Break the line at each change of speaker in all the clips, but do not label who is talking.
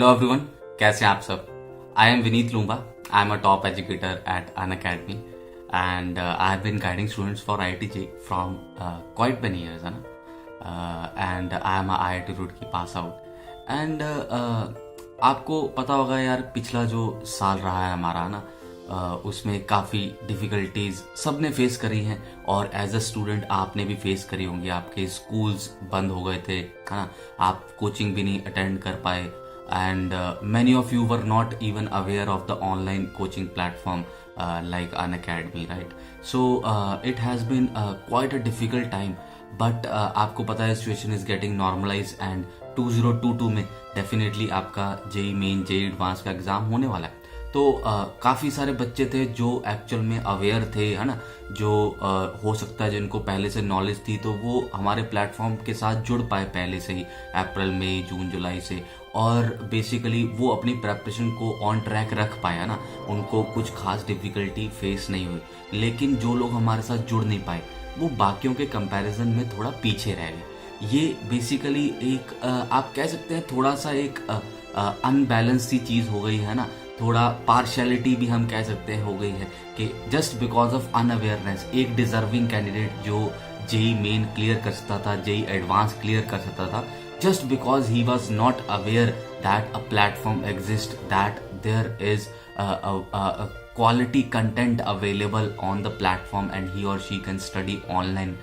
Hello everyone, कैसे हैं आप सब। I am Vineet Loomba. I am a top educator at Unacademy and I have been guiding students for IIT from quite many years, है ना. And I am a IIT Roorkee pass out. And आपको पता होगा यार, पिछला जो साल रहा है हमारा ना, उसमें काफ़ी डिफ़िकल्टीज सब ने फेस करी हैं और एज अ स्टूडेंट आपने भी फेस करी होंगी. आपके स्कूल्स बंद हो गए थे, है ना, आप कोचिंग भी नहीं अटेंड कर पाए. And many of you were not even aware of the online coaching platform like Unacademy, right? So it has been quite a difficult time, but आपको पता है situation is getting normalized and 2022 में definitely आपका JEE Main, JEE Advanced का exam होने वाला है. तो काफ़ी सारे बच्चे थे जो एक्चुअल में अवेयर थे, है ना, जो हो सकता है जिनको पहले से नॉलेज थी, तो वो हमारे प्लेटफॉर्म के साथ जुड़ पाए पहले से ही अप्रैल मई जून जुलाई से, और बेसिकली वो अपनी प्रेपरेशन को ऑन ट्रैक रख पाए, है ना. उनको कुछ खास डिफिकल्टी फेस नहीं हुई. लेकिन जो लोग हमारे साथ जुड़ नहीं पाए वो बाकियों के कंपैरिजन में थोड़ा पीछे रह गए. ये बेसिकली एक आप कह सकते हैं थोड़ा सा एक अनबैलेंस सी चीज़ हो गई है ना. थोड़ा पार्शियलिटी भी हम कह सकते हैं हो गई है कि जस्ट बिकॉज ऑफ अनअवेयरनेस एक डिजर्विंग कैंडिडेट जो जेई मेन क्लियर कर सकता था, जेई एडवांस क्लियर कर सकता था, just because he was not aware that a platform exists, that there is a quality content available on the platform and he or she can study online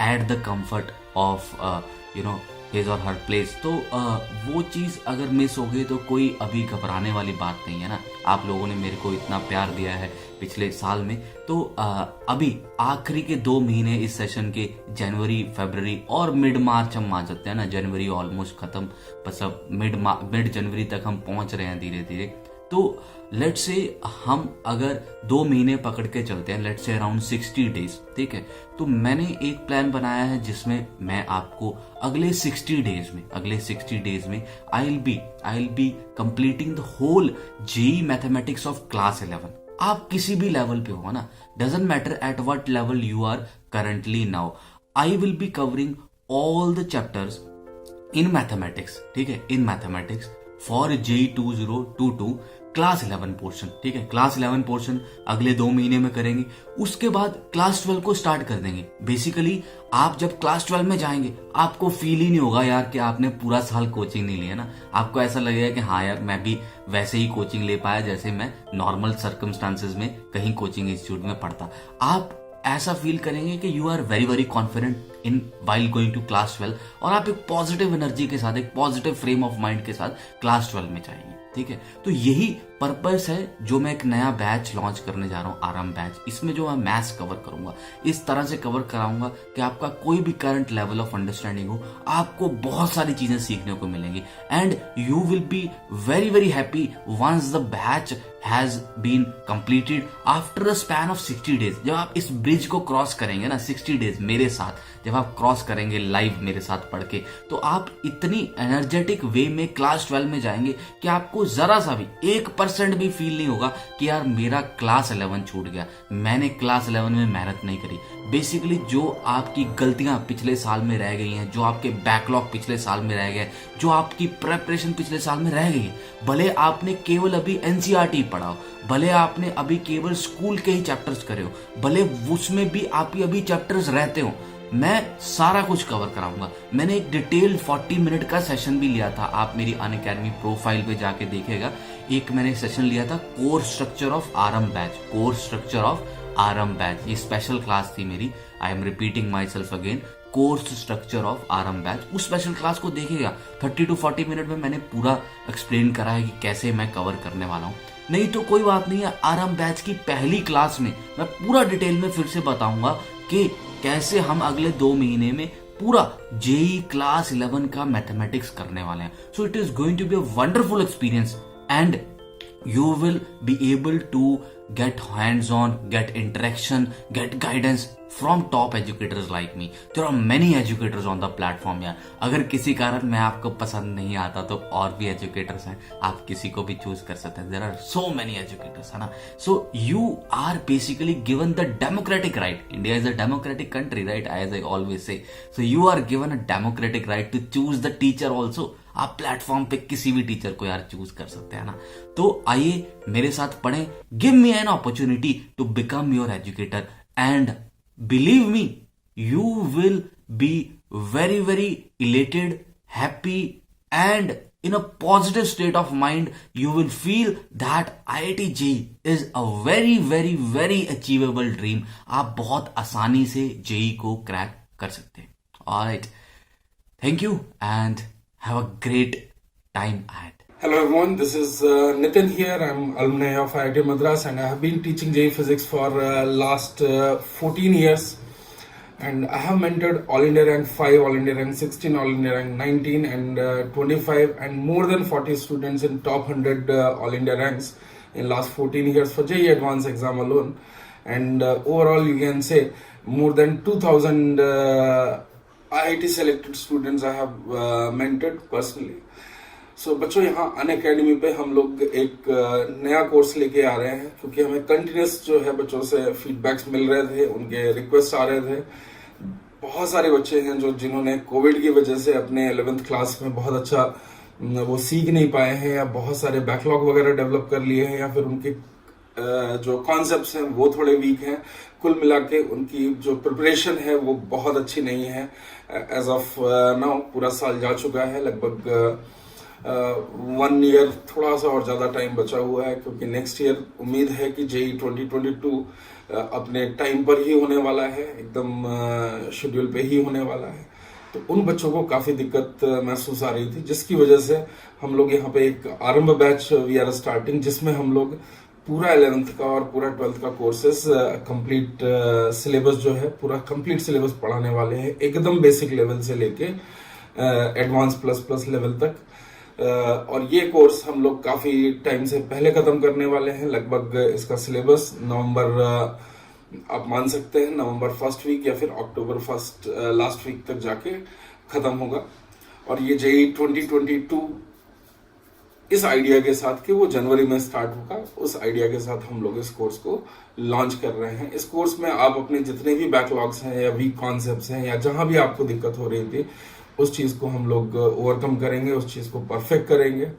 at the comfort of his or her place. तो वो चीज़ अगर miss हो गई तो कोई अभी घबराने वाली बात नहीं है ना. आप लोगों ने मेरे को इतना प्यार दिया है पिछले साल में, तो अभी आखिरी के 2 महीने इस सेशन के, जनवरी फरवरी और मिड मार्च हम मान सकते हैं ना. जनवरी ऑलमोस्ट खत्म, बस अब मिड जनवरी तक हम पहुंच रहे हैं धीरे धीरे. तो लेट्स से हम अगर 2 महीने पकड़ के चलते हैं, लेट्स से अराउंड 60 डेज, ठीक है. तो मैंने एक प्लान बनाया है जिसमें मैं आपको अगले 60 डेज में I will be completing the whole JEE mathematics of class 11. आप किसी भी लेवल पे हो ना, doesn't matter at what level you are currently now, I will be covering all the chapters in mathematics, ठीक है, in mathematics for JEE 2022 class 11 portion, ठीक है. क्लास 11 पोर्शन अगले 2 महीने में करेंगे. उसके बाद क्लास 12 को स्टार्ट कर देंगे. बेसिकली आप जब क्लास 12 में जाएंगे आपको फील ही नहीं होगा यार कि आपने पूरा साल कोचिंग नहीं ली है ना. आपको ऐसा लगेगा कि हाँ यार, मैं भी वैसे ही कोचिंग ले पाया जैसे मैं नॉर्मल सर्कमस्टांसेस में कहीं कोचिंग इंस्टीट्यूट में पढ़ता. आप ऐसा फील करेंगे कि you are very very confident in while going to class 12, और आप एक पॉजिटिव एनर्जी के साथ, एक पॉजिटिव फ्रेम ऑफ माइंड के साथ क्लास 12 में जाएंगे, ठीक है. तो यही पर्पस है जो मैं एक नया बैच लॉन्च करने जा रहा हूँ, आराम बैच. इसमें जो मैं मैथ्स कवर करूंगा, इस तरह से कवर कराऊंगा कि आपका कोई भी करंट लेवल ऑफ अंडरस्टैंडिंग हो, आपको बहुत सारी चीजें सीखने को मिलेंगी. And you will be very very happy once the batch has been completed after a span of 60 days. जब आप इस ब्रिज को क्रॉस करेंगे ना, 60 डेज मेरे साथ जब आप क्रॉस करेंगे लाइव मेरे साथ पढ़ के, तो आप इतनी एनर्जेटिक वे में क्लास 12 में जाएंगे कि आपको जरा सा भी 1% भी फील नहीं होगा कि यार मेरा क्लास 11 छूट गया, मैंने क्लास 11 में मेहनत नहीं करी. बेसिकली जो आपकी गलतियां पिछले साल में रह गई हैं, जो आपके बैकलॉग पिछले साल में रह गए, जो आपकी प्रेपरेशन पिछले साल में रह गई है, भले आपने केवल अभी NCERT पढ़ा हो, भले आपने अभी केवल स्कूल के ही चैप्टर्स करे हो, भले उसमें भी आपके अभी चैप्टर्स रहते हो, मैं सारा कुछ कवर कराऊंगा. मैंने एक डिटेल्ड 40 मिनट का सेशन भी लिया था. आप मेरी अनअकैडमी प्रोफाइल पे जाके देखेगा, एक मैंने सेशन लिया था course structure of RM batch, course structure of RM batch. ये स्पेशल क्लास थी मेरी. I am repeating my self again, course structure of RM batch. उस स्पेशल क्लास को देखिएगा. 30 to 40 मिनट में मैंने पूरा एक्सप्लेन करा है कि कैसे मैं कवर करने वाला हूँ. नहीं तो कोई बात नहीं है, आरएम बैच की पहली क्लास में मैं पूरा डिटेल में फिर से बताऊंगा कि कैसे हम अगले 2 महीने में पूरा JEE क्लास 11 का मैथमेटिक्स करने वाले हैं. So it is going to be a wonderful experience and you will be able to get hands-on, get interaction, get guidance from top educators like me. There are many educators on the platform यार. अगर किसी कारण मैं आपको पसंद नहीं आता तो और भी educators हैं, आप किसी को भी choose कर सकते हैं. There are so many educators, है ना. So you are basically given the democratic right. India is a democratic country, right? As I always say. So you are given a democratic right to choose the teacher also. आप platform पे किसी भी teacher को यार choose कर सकते हैं ना। तो आइए मेरे साथ पढ़ें, give me an opportunity to become your educator and believe me you will be very very elated, happy and in a positive state of mind. You will feel that IIT JEE is a very very very achievable dream. आप बहुत आसानी से JEE को crack कर सकते हैं। Alright, thank you and have a great time ahead.
Hello everyone, this is Nitin here. I'm alumni of IIT Madras and I have been teaching JEE Physics for last 14 years. And I have mentored All India Rank 5, All India Rank 16, All India Rank 19 and 25 and more than 40 students in top 100 All India ranks in last 14 years for JEE Advanced exam alone. And overall you can say more than 2000 IIT selected students I have mentored personally. So बच्चों, यहाँ Unacademy पे हम लोग एक नया course लेके आ रहे हैं क्योंकि हमें कंटिन्यूस जो है बच्चों से फीडबैक्स मिल रहे थे, उनके रिक्वेस्ट आ रहे थे। बहुत सारे बच्चे हैं जिन्होंने कोविड की वजह से अपने 11th क्लास में बहुत अच्छा वो सीख नहीं पाए हैं या बहुत सारे बैकलॉग वगैरह डेवलप कर लिए हैं या फिर उनके जो कॉन्सेप्ट्स हैं वो थोड़े वीक हैं। कुल मिला के उनकी जो प्रिपरेशन है वो बहुत अच्छी नहीं है। एज ऑफ नाउ पूरा साल जा चुका है, लगभग 1 ईयर थोड़ा सा और ज्यादा टाइम बचा हुआ है क्योंकि नेक्स्ट ईयर उम्मीद है कि JEE 2022 अपने टाइम पर ही होने वाला है, एकदम शेड्यूल पे ही होने वाला है। तो उन बच्चों को काफी दिक्कत महसूस आ रही थी, जिसकी वजह से हम लोग यहाँ पे एक आरंभ बैच वी आर स्टार्टिंग, जिसमें हम लोग पूरा 11th का और पूरा 12th का कोर्सेस कंप्लीट सिलेबस जो है पूरा कंप्लीट सिलेबस पढ़ाने वाले हैं, एकदम बेसिक लेवल से लेके एडवांस प्लस प्लस लेवल तक। और ये कोर्स हम लोग काफी टाइम से पहले खत्म करने वाले हैं। लगभग इसका सिलेबस नवंबर, आप मान सकते हैं नवंबर फर्स्ट वीक या फिर अक्टूबर फर्स्ट लास्ट वीक तक जाके खत्म होगा। और ये JEE 2022 इस आइडिया के साथ कि वो जनवरी में स्टार्ट होगा, उस आइडिया के साथ हम लोग इस कोर्स को लॉन्च कर रहे हैं। इस कोर्स में आप अपने जितने भी बैकलॉग्स हैं या वीक कॉन्सेप्ट्स हैं या जहां भी आपको दिक्कत हो रही थी उस चीज को हम लोग ओवरकम करेंगे, उस चीज को परफेक्ट करेंगे।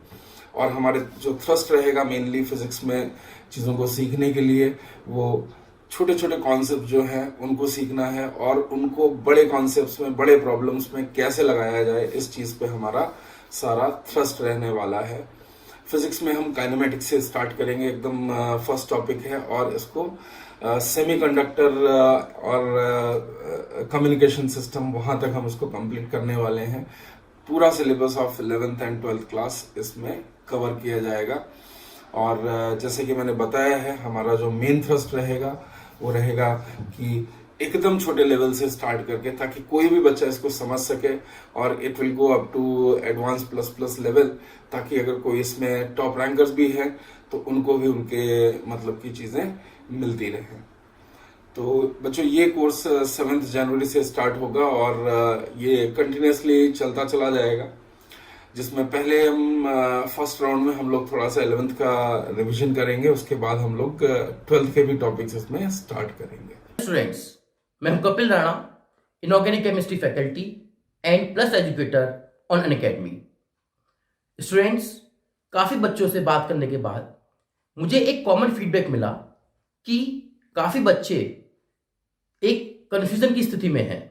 और हमारे जो थ्रस्ट रहेगा मेनली फिजिक्स में चीजों को सीखने के लिए, वो छोटे छोटे कॉन्सेप्ट जो हैं उनको सीखना है और उनको बड़े कॉन्सेप्ट्स में, बड़े प्रॉब्लम्स में कैसे लगाया जाए, इस चीज पे हमारा सारा थ्रस्ट रहने वाला है। फिजिक्स में हम काइनेमेटिक्स से स्टार्ट करेंगे, एकदम फर्स्ट टॉपिक है, और इसको सेमीकंडक्टर और कम्युनिकेशन सिस्टम वहां तक हम इसको कंप्लीट करने वाले हैं। पूरा syllabus of 11th and 12th class इसमें कवर किया जाएगा। और जैसे कि मैंने बताया है, हमारा जो मेन थ्रस्ट रहेगा वो रहेगा कि एकदम छोटे लेवल से स्टार्ट करके, ताकि कोई भी बच्चा इसको समझ सके, और it will go up to advance plus plus level, ताकि अगर कोई इसमें टॉप रैंकर्स भी हैं तो उनको भी उनके मतलब की चीजें मिलती रहें। तो बच्चों, ये कोर्स 7 जनवरी से स्टार्ट होगा और ये कंटिन्यूसली चलता चला जाएगा, जिसमें पहले हम फर्स्ट राउंड में हम लोग थोड़ा सा 11th का रिवीजन करेंगे, उसके बाद हम लोग 12th के भी टॉपिक्स इसमें स्टार्ट करेंगे।
स्टूडेंट्स, मैं हूं Kapil Rana, inorganic chemistry faculty and plus educator on Unacademy. Students, काफी बच्चों से बात करने के बाद मुझे एक कॉमन फीडबैक मिला कि काफी बच्चे एक कंफ्यूजन की स्थिति में हैं,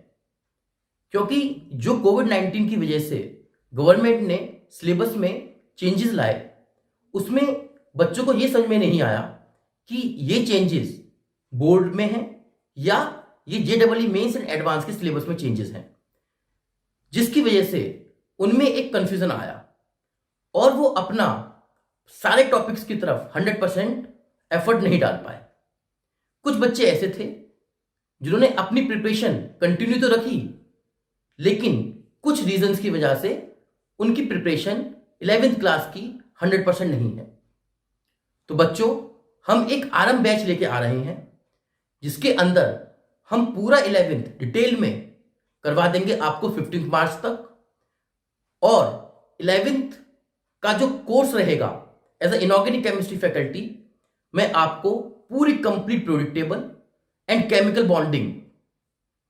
क्योंकि जो कोविड-19 की वजह से गवर्नमेंट ने सिलेबस में चेंजेस लाए, उसमें बच्चों को यह समझ में नहीं आया कि ये चेंजेस बोर्ड में हैं या ये JEE मेंस एंड एडवांस के सिलेबस में चेंजेस हैं, जिसकी वजह से उनमें एक कंफ्यूजन आया और वो अपना सारे टॉपिक्स की तरफ 100% एफर्ट नहीं डाल पाए। कुछ बच्चे ऐसे थे जिन्होंने अपनी प्रिपरेशन कंटिन्यू तो रखी, लेकिन कुछ रीजंस की वजह से उनकी प्रिपरेशन 11th क्लास की 100% नहीं है। तो बच्चों, हम एक आरंभ बैच लेके आ रहे हैं, जिसके अंदर हम पूरा 11th डिटेल में करवा देंगे आपको 15 मार्च तक। और 11th का जो कोर्स रहेगा as a inorganic chemistry faculty, मैं आपको पूरी complete periodic table and chemical bonding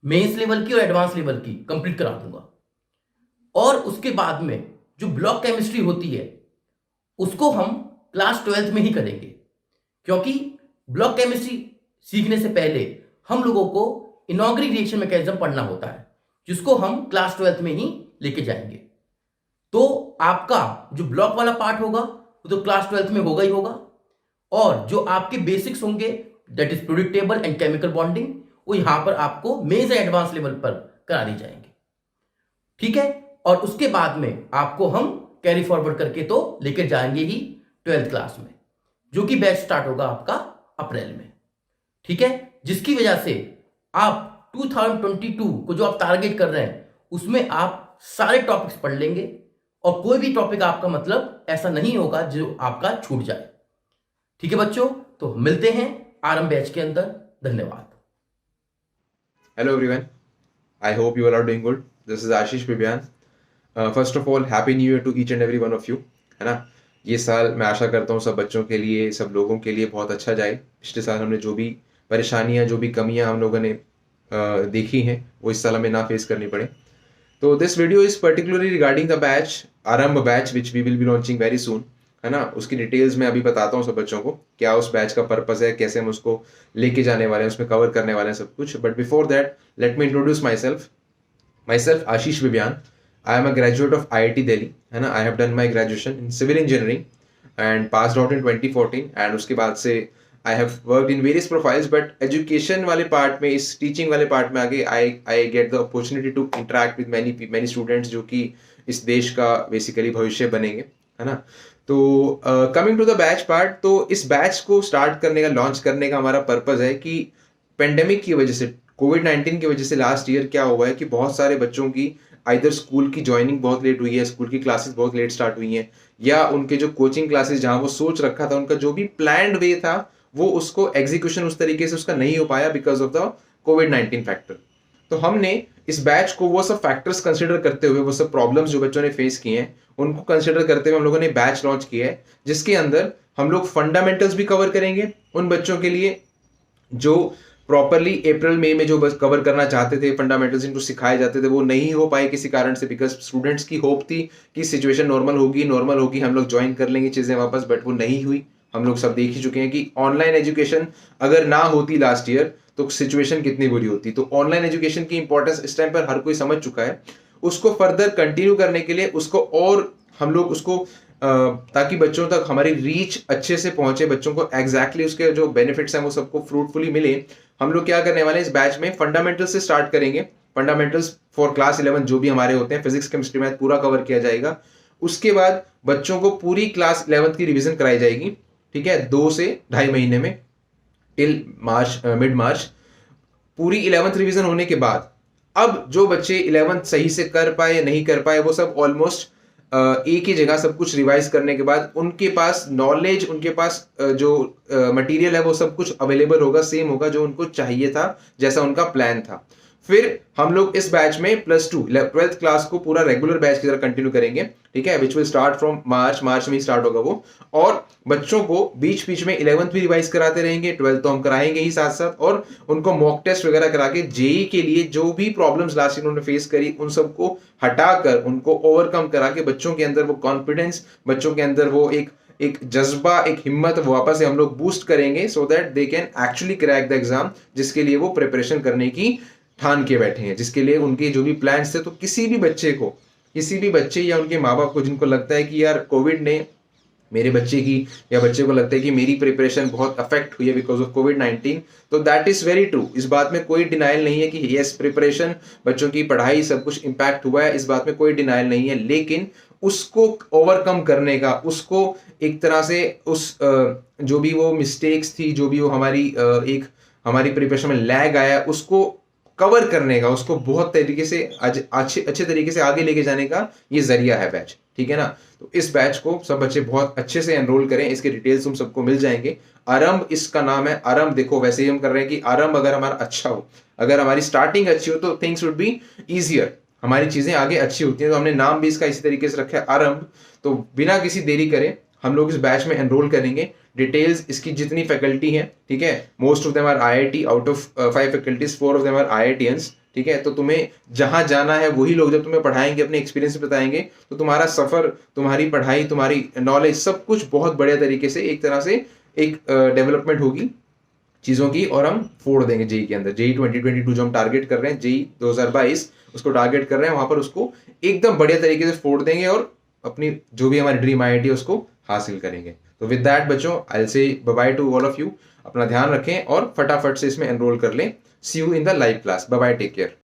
mains level की और एडवांस लेवल की कंप्लीट करा दूंगा। और उसके बाद में जो ब्लॉक केमिस्ट्री होती है उसको हम क्लास 12th में ही करेंगे, क्योंकि ब्लॉक केमिस्ट्री सीखने से पहले हम लोगों को इनॉग्री रिएक्शन मैकेनिज्म पढ़ना होता है, जिसको हम क्लास 12th में ही लेके जाएंगे। तो आपका जो ब्लॉक वाला पार्ट होगा वो तो क्लास 12th में होगा ही होगा, और जो आपके बेसिक्स होंगे that is periodic table and chemical bonding, वो यहां पर आपको मेजर एडवांस लेवल पर करा दी जाएंगे, ठीक है। और उसके बाद में आपको हम कैरी फॉरवर्ड करके तो लेकर जाएंगे ही 12th क्लास में, जो कि बैच स्टार्ट होगा आपका अप्रैल में, ठीक है। जिसकी वजह से आप 2022 को जो आप टारगेट कर रहे हैं उसमें आप सारे टॉपिक्स पढ़ लेंगे, और कोई भी टॉपिक आपका मतलब ऐसा नहीं होगा जो आपका छूट जाए, ठीक है बच्चों। तो मिलते हैं आरंभ बैच के अंदर। धन्यवाद।
Hello everyone. I hope you all are doing good. This is Ashish Bibyan. First of all, Happy New Year to each and every one of you. है ना, ये साल मैं आशा करता हूँ सब बच्चों के लिए, सब लोगों के लिए बहुत अच्छा जाए। पिछले साल हमने जो भी परेशानियाँ, जो भी कमियाँ हम लोगों ने देखी हैं, वो इस साल हमें ना फेस करनी पड़े। तो this video is particularly regarding the batch, Aarambh batch, which we will be launching very soon, है ना। उसकी डिटेल्स मैं अभी बताता हूँ सब बच्चों को, क्या उस बैच का पर्पस है, कैसे हम उसको लेके जाने वाले हैं, उसमें कवर करने वाले हैं सब कुछ। But before that let me introduce myself Ashish Bibiyan. I am a graduate of IIT Delhi, है ना। I have done my graduation in civil engineering and passed out in 2014, and उसके बाद से I have worked in various profiles, but education वाले part में, इस teaching वाले part में आगे I get the opportunity to interact with many students जो कि इस देश का बेसिकली भविष्य बनेंगे, है ना। तो coming to the batch part, तो इस बैच को स्टार्ट करने का, लॉन्च करने का हमारा पर्पस है कि पेंडेमिक की वजह से, कोविड-19 की वजह से लास्ट ईयर क्या हुआ है कि बहुत सारे बच्चों की आइदर स्कूल की ज्वाइनिंग बहुत लेट हुई है, स्कूल की क्लासेस बहुत लेट स्टार्ट हुई हैं, या उनके जो कोचिंग क्लासेस जहां वो सोच रखा था, उनका जो भी प्लान्ड वे था वो उसको एग्जीक्यूशन उस तरीके से उसका नहीं हो पाया because of the covid factor. तो हमने इस बैच को वो सब फैक्टर्स कंसिडर करते हुए, वो सब प्रॉब्लम्स जो बच्चों ने फेस किए हैं उनको कंसिडर करते हुए हम लोगों ने बैच लॉन्च किया है, जिसके अंदर हम लोग फंडामेंटल्स भी कवर करेंगे उन बच्चों के लिए जो प्रॉपरली अप्रैल मई में जो बस कवर करना चाहते थे, फंडामेंटल्स इनको सिखाए जाते थे, वो नहीं हो पाए किसी कारण से, बिकॉज स्टूडेंट्स की होप थी कि सिचुएशन नॉर्मल होगी, हम लोग ज्वाइन कर लेंगे चीजें वापस, बट वो नहीं हुई। हम लोग सब देख ही चुके हैं कि ऑनलाइन एजुकेशन अगर ना होती लास्ट ईयर तो सिचुएशन कितनी बुरी होती। तो ऑनलाइन एजुकेशन की इंपॉर्टेंस इस टाइम पर हर कोई समझ चुका है। उसको फर्दर कंटिन्यू करने के लिए उसको और हम लोग उसको ताकि बच्चों तक हमारी रीच अच्छे से पहुंचे, बच्चों को एग्जैक्टली उसके जो बेनिफिट्स हैं वो सबको फ्रूटफुली मिले, हम लोग क्या करने वाले हैं इस बैच में फंडामेंटल्स से स्टार्ट करेंगे। फंडामेंटल्स फॉर क्लास 11 जो भी हमारे होते हैं, फिजिक्स केमिस्ट्री मैथ पूरा कवर किया जाएगा। उसके बाद बच्चों को पूरी क्लास 11th की रिविजन कराई जाएगी, ठीक है, 2 से 2.5 महीने में टिल मार्च, मिड मार्च। पूरी 11th रिवीजन होने के बाद अब जो बच्चे 11th सही से कर पाए या नहीं कर पाए, वो सब ऑलमोस्ट एक ही जगह सब कुछ रिवाइज करने के बाद उनके पास नॉलेज, उनके पास जो मटेरियल है वो सब कुछ अवेलेबल होगा, सेम होगा जो उनको चाहिए था, जैसा उनका प्लान था। फिर हम लोग इस बैच में +2 12th क्लास को पूरा रेगुलर बैच की तरह कंटिन्यू करेंगे, ठीक है, which will start from March में ही स्टार्ट होगा वो। और बच्चों को बीच बीच में 11th भी रिवाइज कराते रहेंगे, 12th तो हम कराएंगे ही साथ साथ, और उनको मॉक टेस्ट वगैरह करा के जेई के लिए जो भी प्रॉब्लम्स लास्ट ईयर उन्होंने फेस करी उन सबको हटाकर, उनको ओवरकम करा के बच्चों के अंदर वो कॉन्फिडेंस, बच्चों के अंदर वो एक जज्बा, एक हिम्मत वापस से हम लोग बूस्ट करेंगे, so that they can actually crack the exam, जिसके लिए वो प्रिपरेशन करने की ठान के बैठे हैं, जिसके लिए उनके जो भी प्लान्स थे। तो किसी भी बच्चे या उनके माँ बाप को जिनको लगता है कि यार कोविड ने मेरे बच्चे की, या बच्चे को लगता है कि मेरी प्रिपरेशन बहुत अफेक्ट हुई है बिकॉज ऑफ कोविड-19, तो दैट इज वेरी ट्रू। इस बात में कोई डिनाइल नहीं है कि यस प्रिपरेशन, बच्चों की पढ़ाई सब कुछ इंपैक्ट हुआ है, इस बात में कोई डिनाइल नहीं है, लेकिन उसको ओवरकम करने का, उसको एक तरह से उस जो भी वो मिस्टेक्स थी, जो भी वो हमारी प्रिपरेशन में लैग आया, उसको कवर करने का, उसको बहुत तरीके से अच्छे तरीके से आगे लेके जाने का ये जरिया है बैच, ठीक है ना। तो इस बैच को सब बच्चे बहुत अच्छे से एनरोल करें, इसके डिटेल्स तुम सबको मिल जाएंगे। आरंभ इसका नाम है। आरंभ देखो वैसे ही हम कर रहे हैं कि आरंभ अगर हमारा अच्छा हो, अगर हमारी स्टार्टिंग अच्छी हो तो थिंग्स वुड बी ईजियर, हमारी चीजें आगे अच्छी होती हैं। तो हमने नाम भी इसका इसी तरीके से रखा है आरंभ। तो बिना किसी देरी करे हम लोग इस बैच में एनरोल करेंगे। डिटेल्स इसकी जितनी फैकल्टी हैं, ठीक है, most of them are IIT, out of 5 faculties 4 of them are IITians, ठीक है। तो तुम्हें जहां जाना है वही लोग जब तुम्हें पढ़ाएंगे, अपने एक्सपीरियंस बताएंगे, तो तुम्हारा सफर, तुम्हारी पढ़ाई, तुम्हारी नॉलेज सब कुछ बहुत बढ़िया तरीके से एक तरह से एक डेवलपमेंट होगी चीज़ों की, और हम फोड़ देंगे जेई के अंदर। जेई 2022 जो हम टारगेट कर रहे हैं, जेई 2022 उसको टारगेट कर रहे हैं, वहां पर उसको एकदम बढ़िया तरीके से फोड़ देंगे और अपनी जो भी हमारी ड्रीम IIT है उसको हासिल करेंगे। तो विद दैट बच्चों, I will say bye bye to all of you. अपना ध्यान रखें और फटाफट से इसमें एनरोल कर लें। See you in the live class. Bye bye, take care.